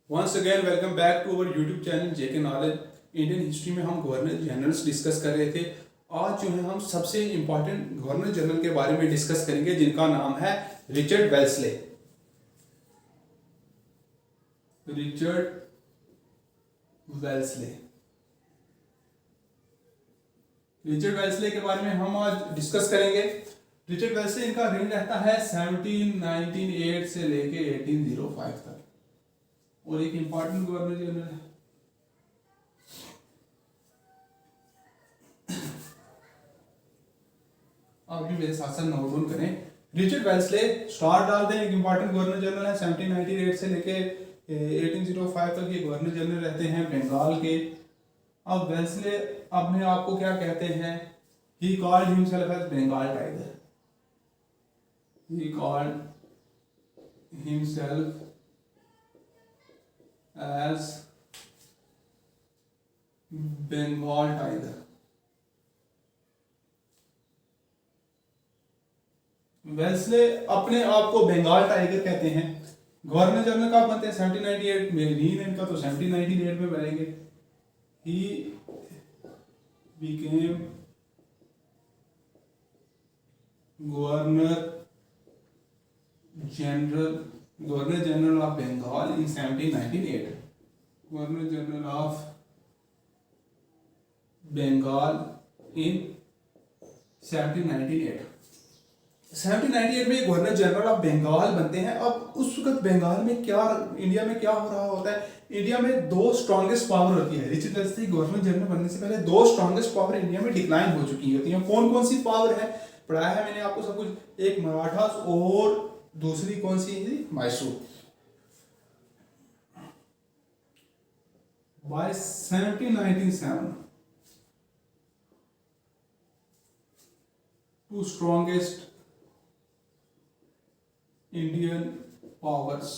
Once again welcome back to our YouTube channel JK knowledge. Indian history में हम governor generals discuss कर रहे थे। आज जो है हम सबसे इंपॉर्टेंट गवर्नर जनरल के बारे में डिस्कस करेंगे जिनका नाम है Richard Wellesley. Richard Wellesley Richard Wellesley के बारे में हम आज डिस्कस करेंगे। रिचर्ड वेल्सले इनका रेंज रहता है 1798 से लेके 1805 तक और एक इंपॉर्टेंट गवर्नर जनरल है। आप भी मेरे साथ साथ नोट डाउन करें। रिचर्ड वेल्सले स्टार डाल दें, एक इंपॉर्टेंट गवर्नर जनरल है। 1798 से लेके 1805 तक ये गवर्नर जनरल रहते हैं बंगाल के। अब वेल्सले अपने आप को क्या कहते हैं? He called himself as Bengal tiger. He called himself as Bengal tiger. Wellesley अपने आप को बंगाल टाइगर कहते हैं। गवर्नर जनरल कब बनते हैं? 1798 में। रीन इनका तो 1798 में बनेंगे। He became governor general of Bengal in 1798। Governor general of Bengal in 1798। 1798 में गवर्नर जनरल ऑफ बंगाल बनते हैं। अब उस वक्त बंगाल में क्या, इंडिया में क्या हो रहा होता है? इंडिया में दो स्ट्रॉन्गेस्ट पावर होती है। रिचर्ड वेल्सले गवर्नर जनरल बनने से पहले दो स्ट्रॉन्गेस्ट पावर इंडिया में डिक्लाइन हो चुकी होती हैं। कौन कौन सी पावर है पढ़ाया है मैंने आपको सब कुछ। एक मराठास और दूसरी कौन सी थी? Mysore. By 1797 two strongest Indian powers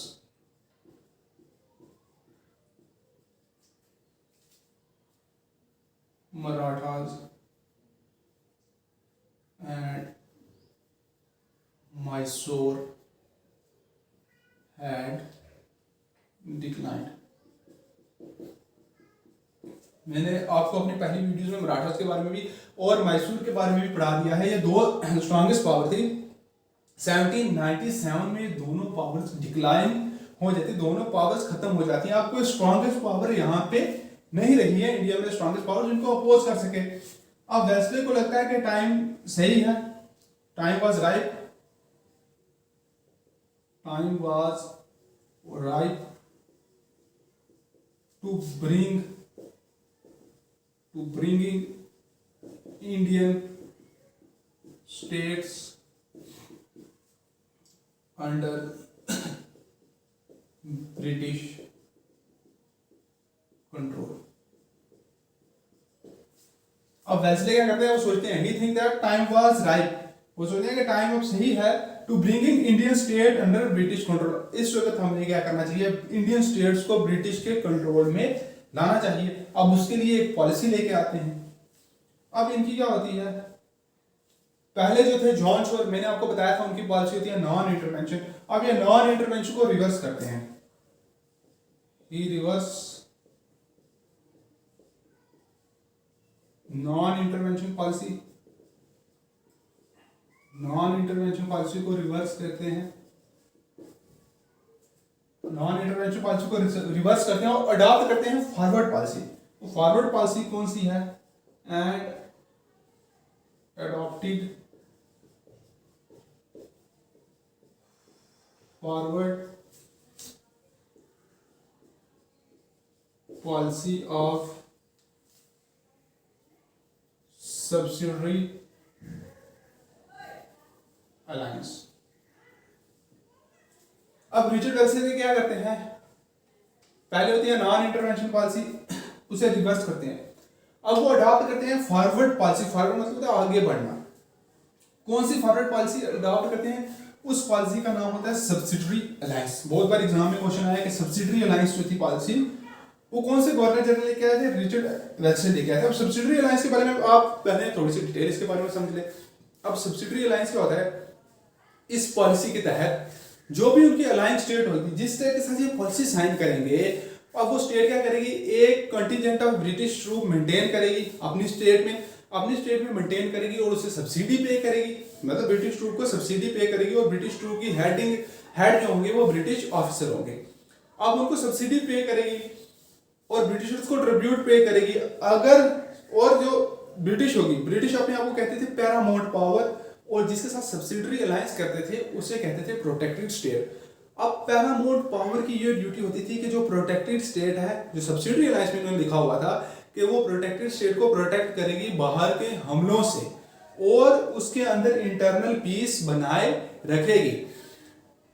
Marathas and Mysore had declined। मैंने आपको अपनी पहली वीडियोस में मराठास के बारे में भी और मैसूर के बारे में भी पढ़ा दिया है। ये दो स्ट्रॉन्गेस्ट पावर थी। 1797 में दोनों पावर्स डिक्लाइन हो जाती, दोनों पावर्स खत्म हो जाती हैं। आपको स्ट्रॉन्गेस्ट पावर यहाँ पे नहीं रही है इंडिया में, स्ट्रॉन्गेस्ट पावर जिनको अपोज कर सके। अब वेल्सले को लगता है कि टाइम सही है, time was right, time was ripe to bringing Indian states under British control। अब वेल्सले क्या करते हैं? वो सोचते हैं, he think that time was ripe, वो सोचते हैं कि टाइम अब सही है to bringing Indian state under British control. इस वक्त हमें क्या करना चाहिए? इंडियन स्टेट्स को ब्रिटिश के कंट्रोल में लाना चाहिए। अब उसके लिए एक पॉलिसी लेके आते हैं। अब इनकी क्या होती है? पहले जो थे जॉन शोर, मैंने आपको बताया था उनकी पॉलिसी होती है नॉन इंटरवेंशन। अब ये नॉन इंटरवेंशन को रिवर्स करते हैं। He reverse non intervention policy, non intervention policy को रिवर्स करते हैं। नॉन इंटरवेंशन पॉलिसी को रिवर्स करते हैं और अडॉप्ट करते हैं फॉरवर्ड पॉलिसी। तो फॉरवर्ड पॉलिसी कौन सी है? And adopted forward policy of subsidiary alliance. अब रिचर्ड वेल्सले क्या करते हैं? पहले होती है नॉन इंटरवेंशन पॉलिसी, उसे रिवर्स करते हैं। अब वो अडॉप्ट करते हैं फॉरवर्ड पॉलिसी। फॉरवर्ड मतलब होता है आगे बढ़ना। कौन सी फॉरवर्ड पॉलिसी अडॉप्ट करते हैं? उस पॉलिसी का नाम होता है सब्सिडरी अलायंस। बहुत बार एग्जाम में क्वेश्चन आया कि सब्सिडरी अलायंस जो थी पॉलिसी, वो कौन से गवर्नर जनरल लेके आए थे? रिचर्ड वेल्सले लेके आए थे। अब सब्सिडरी अलायंस के बारे में आप पहले थोड़ी सी डिटेल इसके बारे में समझ ले। अब सब्सिडरी अलायंस क्या होता है? इस पॉलिसी के तहत जो भी उनकी अलाइंग स्टेट होगी, जिस स्टेट के साथ ये पॉलिसी साइन करेंगे, अब वो स्टेट क्या करेगी, एक contingent of British troop maintain करेगी अपनी स्टेट में मेंटेन करेगी और उसे सब्सिडी पे करेगी, मतलब ब्रिटिश ट्रूप को सब्सिडी पे करेगी और ब्रिटिश ट्रूप की हेड जो होंगे वो ब्रिटिश ऑफिसर होंगे। अब उनको सब्सिडी पे करेगी और ब्रिटिशर्स को ट्रिब्यूट पे करेगी। अगर और जो ब्रिटिश होगी, ब्रिटिश अपने आप को कहते थे पैरामाउंट पावर, और जिसके साथ सब्सिडरी अलायंस करते थे उसे कहते थे प्रोटेक्टेड स्टेट। अब पैरामाउंट पावर की ये ड्यूटी होती थी कि जो प्रोटेक्टेड स्टेट है, जो सब्सिडरी अलायंस में उन्होंने लिखा हुआ था कि वो प्रोटेक्टेड स्टेट को प्रोटेक्ट करेगी बाहर के हमलों से और उसके अंदर इंटरनल पीस बनाए रखेगी।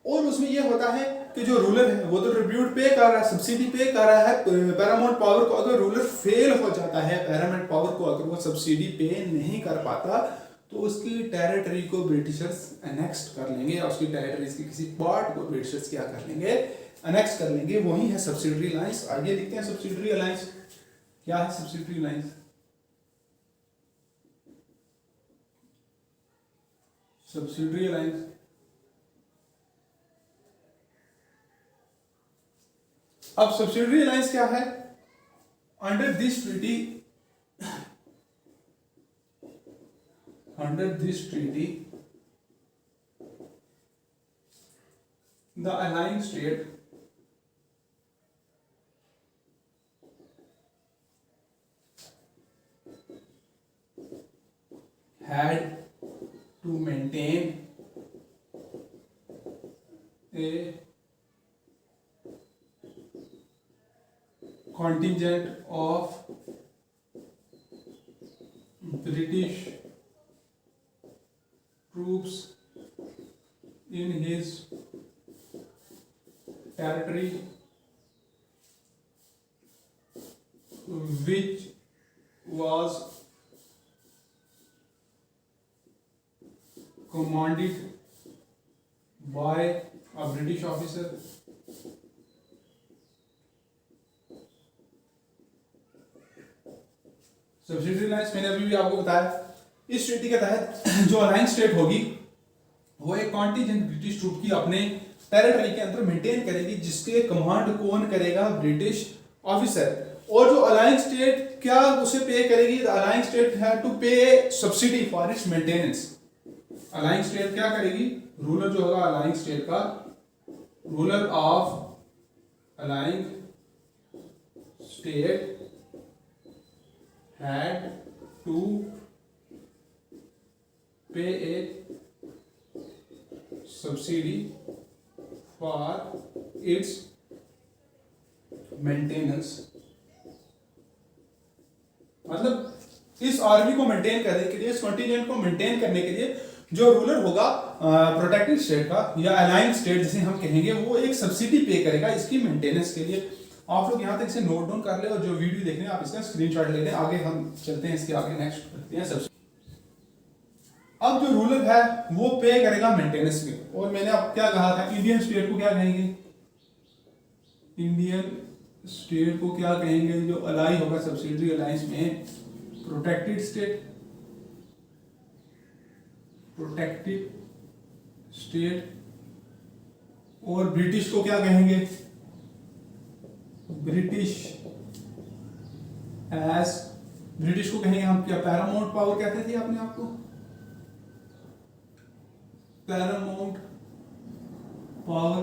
और उसमें यह होता है कि जो रूलर है वो तो ट्रिब्यूट पे कर रहा है, सब्सिडी पे कर रहा है पैरामाउंट पावर को। अगर रूलर फेल हो जाता है पैरामाउंट पावर को, अगर वो सब्सिडी पे नहीं कर पाता, तो उसकी टेरिटरी को ब्रिटिशर्स अनेक्स्ट कर लेंगे और उसकी टेरिटरीज के किसी पार्ट को ब्रिटिशर्स क्या कर लेंगे, अनेक्स्ट कर लेंगे। वही है सब्सिडरी अलायंस। आगे देखते हैं सब्सिडरी अलायंस क्या है। सब्सिडरी अलायंस, सब्सिडरी अलायंस अब सब्सिडरी अलायंस क्या है? Under this treaty the allying state had to maintain a contingent of British troops in his territory, which was commanded by a British officer. Subsidiary alliance मैंने अभी भी आपको बताया, इस treaty के तहत जो अलायंस स्टेट होगी वो एक कॉन्टिजेंट ब्रिटिश ट्रूप की अपने टेरिटरी के अंदर मेंटेन करेगी, जिसके कमांड कौन करेगा, ब्रिटिश ऑफिसर। और जो अलायंस स्टेट क्या उसे पे करेगी, अलायंस स्टेट हैड टू पे subsidy for its maintenance. Alliance state क्या करेगी, रूलर जो होगा अलायंस स्टेट का, ruler of alliance state had to pay a subsidy for its maintenance। मतलब इस आर्मी को मेंटेन करने के लिए, इस कॉन्टिजेंट को मेंटेन करने के लिए जो रूलर होगा प्रोटेक्टेड स्टेट का या अलाइंड स्टेट जिसे हम कहेंगे, वो एक सब्सिडी पे करेगा इसकी मेंटेनेंस के लिए। आप लोग यहाँ तक इसे नोट डाउन कर ले और जो वीडियो देखने आप इसका स्क्रीनशॉट ले लें। आगे हम चलते हैं, इसके आगे नेक्स्ट करते हैं सब्सिडी। अब जो रूलर है वो पे करेगा मेंटेनेंस में। और मैंने अब क्या कहा था, इंडियन स्टेट को क्या कहेंगे, इंडियन स्टेट को क्या कहेंगे, जो अलाई होगा सब्सिडरी अलायंस में, प्रोटेक्टेड स्टेट, प्रोटेक्टेड स्टेट। और ब्रिटिश को क्या कहेंगे, ब्रिटिश एज, ब्रिटिश को कहेंगे हम क्या, पैरामाउंट पावर कहते थे अपने आप को, पैरामाउंट पावर।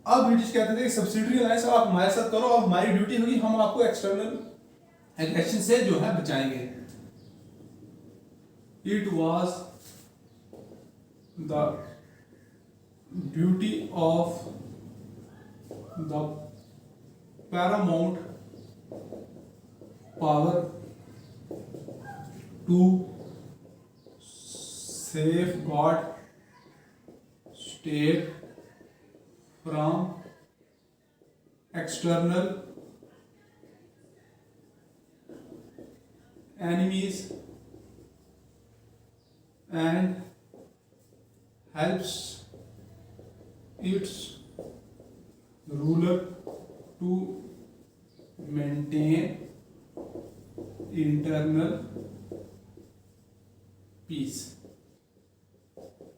अब ब्रिटिश कहते थे सब्सिडरी अलायंस आप हमारे साथ करो और हमारी ड्यूटी होगी हम आपको एक्सटर्नल एग्रेशन से जो है बचाएंगे। It was the duty of the paramount power to safeguard state from external enemies and helps its ruler to maintain internal peace।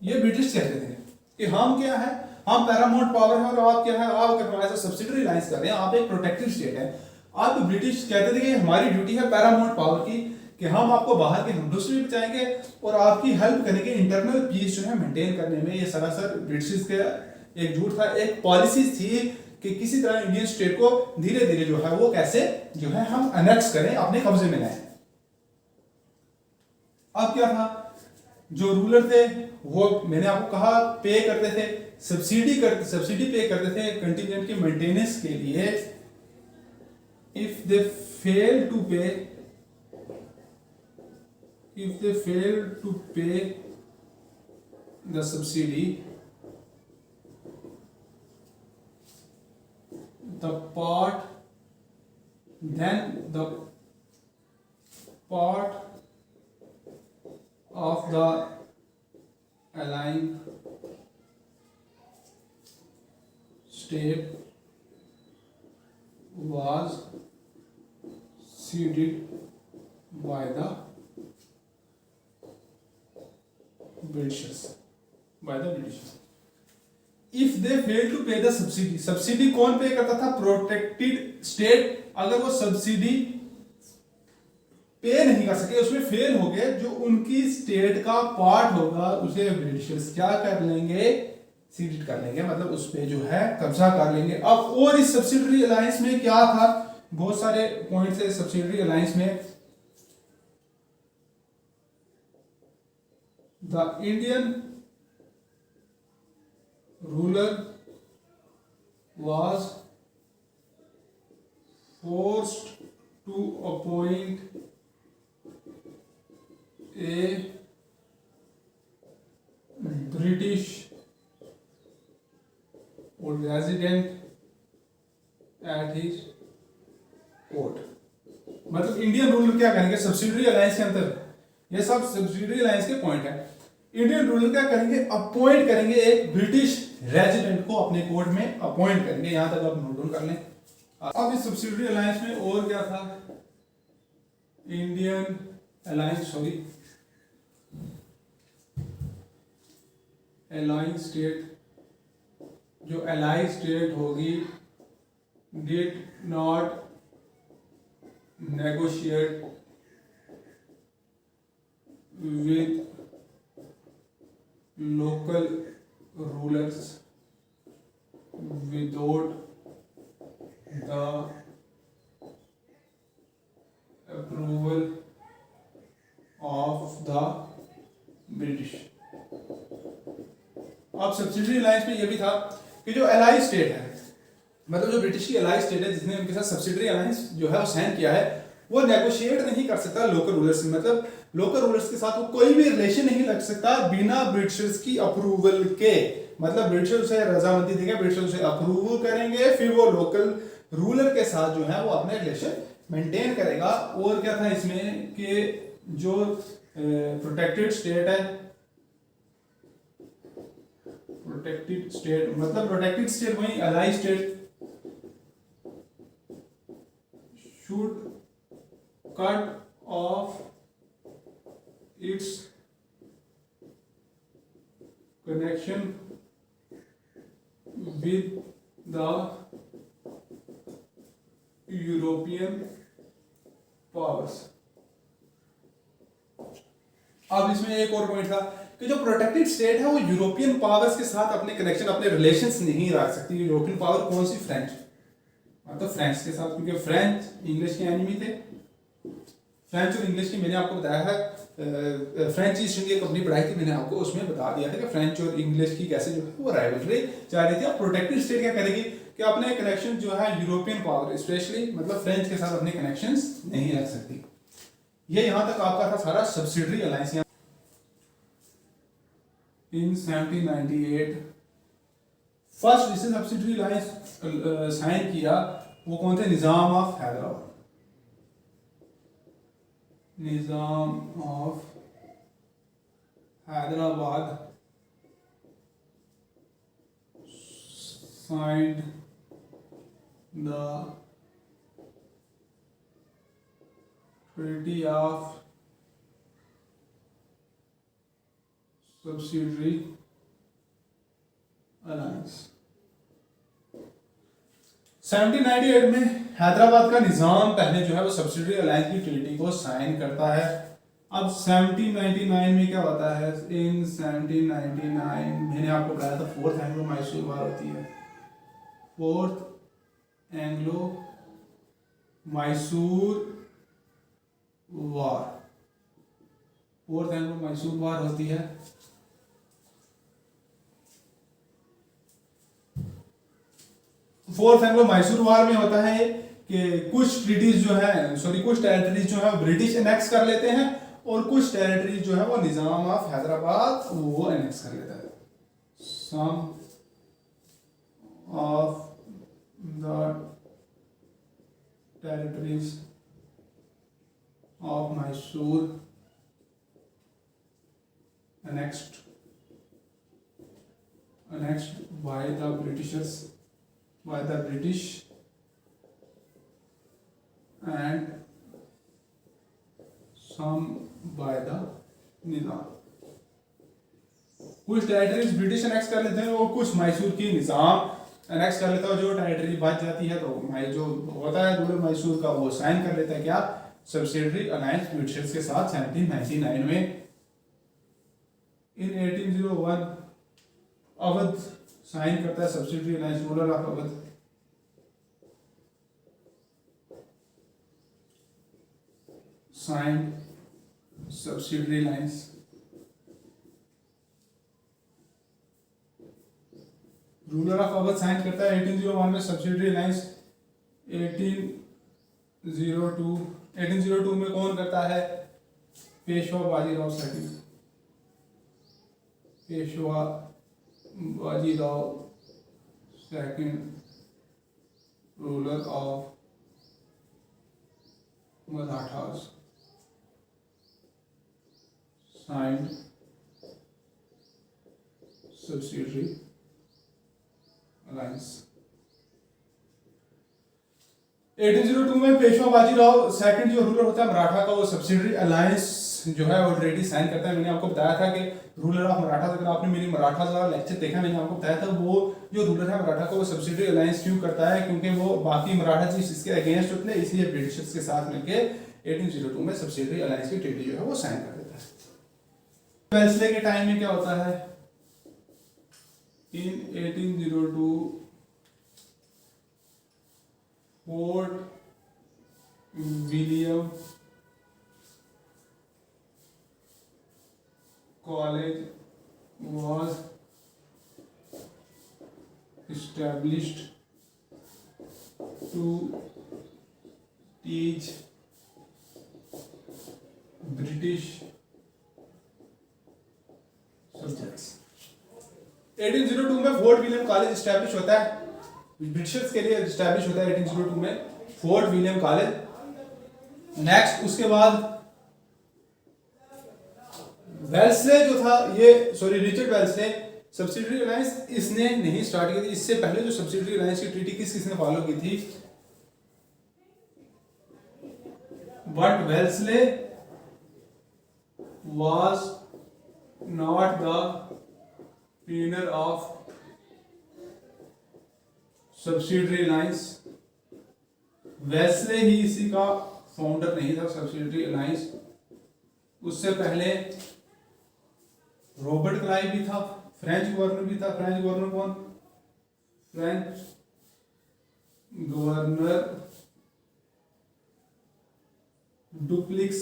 ये ब्रिटिश कहते थे कि हम क्या है, हम पैरामाउंट पावर है और आप क्या है, आप अगर हमारे साथ सब्सिडरी अलायंस कर रहे हैं, आप एक प्रोटेक्टेड स्टेट है। आप तो ब्रिटिश कहते थे कि हमारी ड्यूटी है पैरामाउंट पावर की, कि हम आपको बाहर के हमलों से भी बचाएंगे और आपकी हेल्प करेंगे इंटरनल पीस जो है मेंटेन करने में। ये सरासर ब्रिटिश के एक झूठ था, एक पॉलिसी थी कि किसी तरह इंडियन स्टेट को धीरे धीरे जो है वो कैसे जो है हम अनेक्स करें, अपने कब्जे में लाएं। अब क्या था, जो रूलर थे वो मैंने आपको कहा पे करते थे, सब्सिडी पे करते थे कंटिजेंट के मेंटेनेंस के लिए। If they fail to pay the subsidy, the part of the allying state was ceded by the Britishers. If they fail to pay the subsidy कौन पे करता था, प्रोटेक्टेड स्टेट। अगर वो सब्सिडी पे नहीं कर सके, उसमें फेल हो गए, जो उनकी स्टेट का पार्ट होगा उसे ब्रिटिशर्स क्या कर लेंगे, सीडेड कर लेंगे, मतलब उस पे जो है कब्जा कर लेंगे। अब और इस सब्सिडरी अलायंस में क्या था, बहुत सारे पॉइंट्स है सब्सिडरी अलायंस में। The Indian ruler was forced to appoint a British resident at his court। मतलब इंडियन रूलर क्या करेंगे सब्सिडरी अलायंस के अंदर, ये सब सब्सिडरी अलायंस के पॉइंट है। इंडियन रूलर क्या करेंगे, अपॉइंट करेंगे एक ब्रिटिश रेजिडेंट को अपने कोर्ट में अपॉइंट करेंगे। यहां तक आप नोट डाउन कर लें। अब इस सब्सिडरी अलायंस में और क्या था, इंडियन अलायंस अलाइंग स्टेट, जो अलाइंग स्टेट होगी did not negotiate with local rulers without the approval of the British। अब सब्सिडरी अलायंस में यह भी था कि जो एलाई स्टेट है, मतलब जो ब्रिटिश की एलाई स्टेट है जिसने उनके साथ सब्सिडरी अलायंस जो है वो साइन किया है, वो नेगोशिएट नहीं कर सकता लोकल रूलर्स से। मतलब लोकल रूलर्स के साथ वो कोई भी रिलेशन नहीं रख सकता बिना ब्रिटिशर्स की अप्रूवल के। मतलब ब्रिटिशर्स उसे रजामंदी देंगे, ब्रिटिशर्स उसे अप्रूवल करेंगे, फिर वो लोकल रूलर के साथ जो है वो अपने रिलेशन मेंटेन करेगा। और क्या था इसमें कि जो प्रोटेक्टेड स्टेट है, प्रोटेक्टेड स्टेट मतलब प्रोटेक्टेड स्टेट वही ally state should cut off its connection with the European powers। अब इसमें एक और पॉइंट था कि जो प्रोटेक्टेड स्टेट है वो यूरोपियन पावर्स के साथ अपने कनेक्शन, अपने रिलेशंस नहीं रख सकती। यूरोपियन पावर कौन सी, फ्रेंच, मतलब फ्रेंच के साथ, क्योंकि फ्रेंच इंग्लिश के एनिमी थे। फ्रेंच और इंग्लिश की मैंने आपको बताया है, फ्रेंच ईस्ट इंडिया कंपनी पढ़ाई थी, मैंने आपको उसमें बता दिया था कि फ्रेंच और इंग्लिश की कैसे जो है वो राइवलरी चल रही थी। अब प्रोटेक्टेड स्टेट क्या करेगी कि अपने कनेक्शन जो है यूरोपियन पावर स्पेशली मतलब फ्रेंच के साथ अपने कनेक्शंस नहीं रख सकती। ये यहां तक आपका था सारा सब्सिडरी अलायंस। इन 1798 फर्स्ट जिसने सब्सिडरी अलायंस साइन किया वो कौन थे, Nizam of Hyderabad. Nizam of Hyderabad signed the Treaty of Subsidiary alliance. 1798 में हैदराबाद का निजाम पहले जो है वो सब्सिडरी अलायंस की ट्रीटी को साइन करता है। अब 1799 में क्या होता है? इन 1799 मैंने आपको बताया था फोर्थ एंग्लो मैसूर वार होती है। फोर्थ एंग्लो मैसूर वार, फोर्थ एंग्लो मैसूर वार होती है। फोर्थ एंग्लो मैसूर वार में होता है कि कुछ ट्रीटीज जो है कुछ टेरिटरीज जो है ब्रिटिश एनेक्स कर लेते हैं और कुछ टेरिटरीज जो है वो निजाम ऑफ हैदराबाद वो एनेक्स कर लेता है। Some of the territories of Mysore annexed by the Britishers, by the British, and some by the निजाम। कुछ टेरिटरीज ब्रिटिश एनेक्स कर लेते हैं और कुछ मैसूर की निजाम एनेक्स कर लेता है। जो टेरिटरी बच जाती है तो जो होता है रूलर मैसूर का वो साइन कर लेता है क्या? सब्सिडरी अलायंस ब्रिटिशर्स के साथ 1799 में। इन 1801 अवध साइन करता है subsidiary alliance, ruler of Awadh. Sign subsidiary alliance. Ruler of Awadh sign करता है 1801 में सब्सिडरी अलायंस। 1802 में कौन करता है? Peshwa Bajirao second, Peshwa Bajirao second, ruler of Marathas, signed subsidiary alliance. 1802 में पेशवा बाजीराव सेकंड जो रूलर होता है मराठा का वो सब्सिडरी अलायंस जो है ऑलरेडी साइन करता है। मैंने आपको बताया था कि रूलर ऑफ मराठा, अगर आपने मेरी मराठा का लेक्चर देखा मैंने आपको बताया था वो जो रूलर है मराठा का वो सब्सिडरी अलायंस क्यों करता है? क्योंकि वो बाकी मराठा जी इसके अगेंस्ट होते हैं, इसलिए ब्रिटिशर्स के साथ मिलकर 1802 में सब्सिडरी अलायंस की ट्रीटी जो है वो साइन कर देता है। वेल्सले के टाइम में क्या होता है? इन 1802 fort William college was established to teach British subjects। 1802 में फोर्ट विलियम कॉलेज स्टैब्लिश होता है, ब्रिटिशर्स के लिए स्टैब्लिश होता है 1802 में फोर्ट विलियम कॉलेज। नेक्स्ट उसके बाद वेल्सले जो था रिचर्ड वेल्सले सब्सिडरी अलायंस इसने नहीं स्टार्ट की थी। इससे पहले जो सब्सिडरी अलायंस की ट्रीटी किसने फॉलो की थी? But Wellesley was not the pioneer of subsidiary alliance. Wellesley ही इसी का फाउंडर नहीं था सब्सिडरी अलायंस। उससे पहले रॉबर्ट क्लाइव भी था, फ्रेंच गवर्नर भी था। फ्रेंच गवर्नर कौन? French governor duplex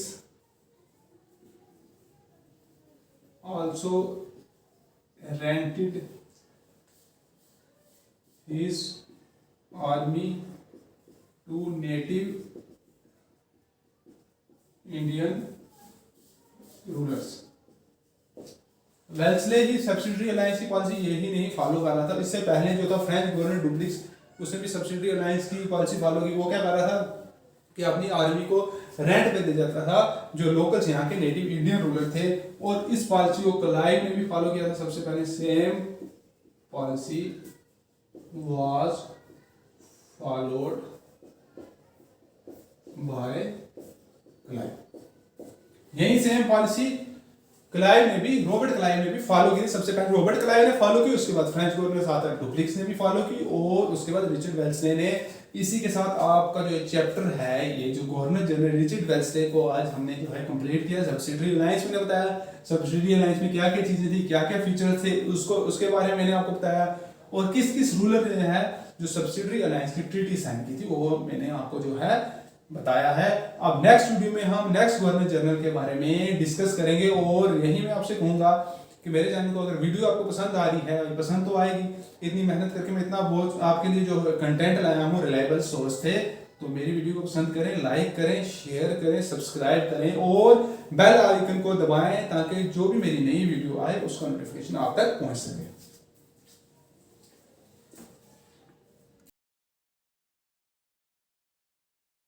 also rented his army to native Indian rulers। Wellesley he subsidiary alliance की पॉलिसी यही नहीं फॉलो कर रहा था। इससे पहले जो था फ्रेंच गवर्नर डुप्लिक्स उसने भी सब्सिडरी अलायंस की पॉलिसी फॉलो की। वो क्या कर रहा था कि अपनी आर्मी को रेंट पे दे जाता था जो लोकल्स यहाँ के नेटिव इंडियन रूलर थे, और इस पॉलिसी को क्लाइव ने भी फॉलो किया था सबसे पहले। Same policy was followed by Clive. यही सेम पॉलिसी रॉबर्ट क्लाइव ने भी फॉलो की थी। सबसे पहले रॉबर्ट क्लाइव ने फॉलो की, उसके बाद फ्रेंच गवर्नर साथ डुप्लिक्स ने भी फॉलो की, और उसके बाद रिचर्ड वेल्सले ने। इसी के साथ आपका जो चैप्टर है, ये जो गवर्नर जनरल रिचर्ड वेल्सले को आज हमने जो है कंप्लीट किया। सब्सिडरी अलायंस मैंने बताया, सब्सिडरी अलायंस में क्या क्या चीजें थी, क्या क्या फीचर थे, उसके बारे में मैंने आपको बताया, और किस किस रूलर ने है जो सब्सिडरी अलायंस की ट्रीटी साइन की थी, वो मैंने आपको जो है बताया है। अब नेक्स्ट वीडियो में हम नेक्स्ट गवर्नर जनरल के बारे में डिस्कस करेंगे, और यही मैं आपसे कहूंगा कि मेरे चैनल को अगर वीडियो आपको पसंद आ रही है, पसंद तो आएगी, इतनी मेहनत करके मैं इतना बहुत आपके लिए जो कंटेंट लाया हूँ, रिलायबल सोर्स थे, तो मेरी वीडियो को पसंद करें, लाइक करें, शेयर करें, सब्सक्राइब करें, और बेल आइकन को दबाएं ताकि जो भी मेरी नई वीडियो आए उसका नोटिफिकेशन आप तक पहुंच सके।